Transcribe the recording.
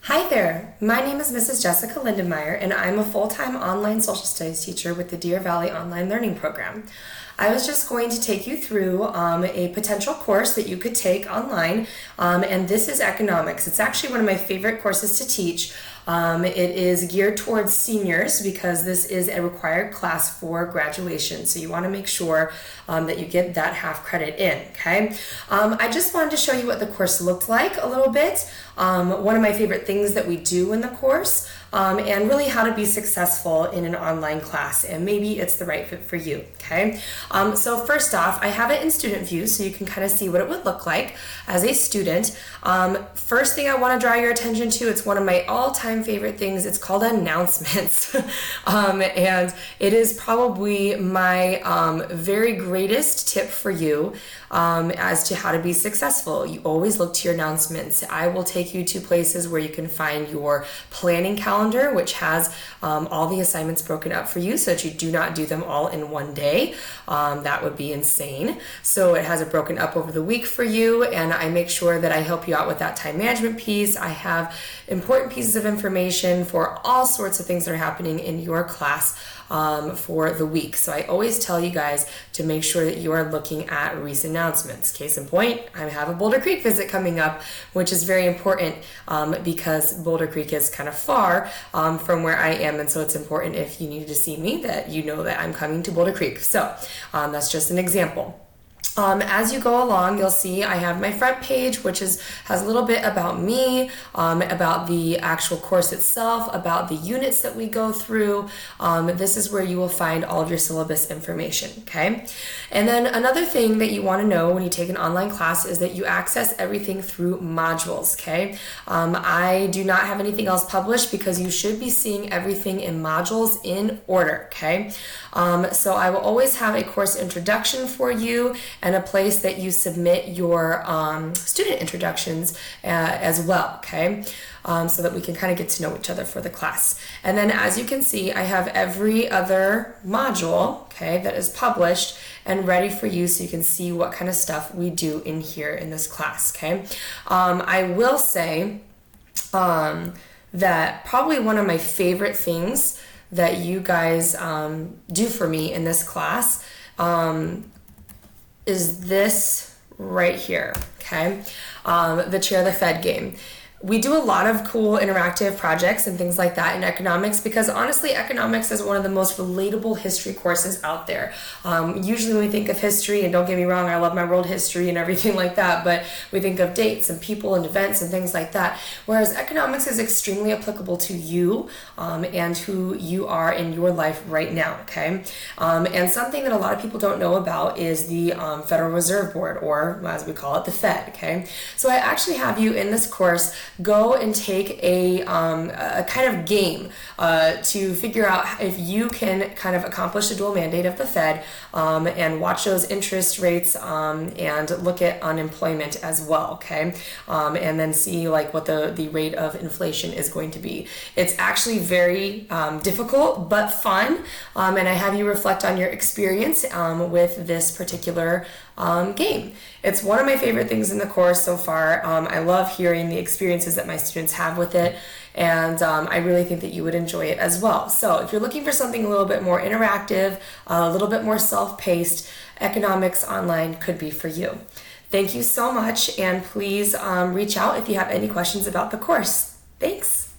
Hi there, my name is Mrs. Jessica Lindenmeyer, and I'm a full-time online social studies teacher with the Deer Valley Online Learning Program. I was just going to take you through a potential course that you could take online, and this is economics. It's actually one of my favorite courses to teach. It is geared towards seniors because this is a required class for graduation, so you want to make sure that you get that half credit in, okay? I just wanted to show you what the course looked like a little bit, one of my favorite things that we do in the course, and really how to be successful in an online class, and maybe it's the right fit for you, okay? So first off, I have it in student view so you can kind of see what it would look like as a student. First thing I want to draw your attention to, it's one of my all-time favorite things. It's called announcements. And it is probably my very greatest tip for you as to how to be successful. You always look to your announcements. I will take you to places where you can find your planning calendar, which has all the assignments broken up for you so that you do not do them all in one day. That would be insane. So it has it broken up over the week for you, and I make sure that I help you out with that time management piece. I have important pieces of information for all sorts of things that are happening in your class for the week. So I always tell you guys to make sure that you are looking at recent announcements. Case in point, I have a Boulder Creek visit coming up, which is very important because Boulder Creek is kind of far from where I am, and so it's important if you need to see me that you know that I'm coming to Boulder Creek. So that's just an example. As you go along, you'll see I have my front page, which has a little bit about me, about the actual course itself, about the units that we go through. This is where you will find all of your syllabus information, okay? And then another thing that you want to know when you take an online class is that you access everything through modules, okay? I do not have anything else published because you should be seeing everything in modules in order, okay? So I will always have a course introduction for you and a place that you submit your student introductions as well, okay? So that we can kind of get to know each other for the class. And then as you can see, I have every other module, okay, that is published and ready for you so you can see what kind of stuff we do in here in this class, okay? I will say that probably one of my favorite things that you guys do for me in this class is this right here, okay? The Chair the Fed game. We do a lot of cool interactive projects and things like that in economics because honestly, economics is one of the most relatable history courses out there. Usually when we think of history, and don't get me wrong, I love my world history and everything like that, but we think of dates and people and events and things like that, whereas economics is extremely applicable to you and who you are in your life right now, okay? And something that a lot of people don't know about is the Federal Reserve Board, or as we call it, the Fed, okay? So I actually have you in this course go and take a kind of game to figure out if you can kind of accomplish the dual mandate of the Fed and watch those interest rates and look at unemployment as well, okay? And then see like what the rate of inflation is going to be. It's actually very difficult but fun, and I have you reflect on your experience with this particular game. It's one of my favorite things in the course so far. I love hearing the experiences that my students have with it, and I really think that you would enjoy it as well. So if you're looking for something a little bit more interactive, a little bit more self-paced, economics online could be for you. Thank you so much, and please reach out if you have any questions about the course. Thanks.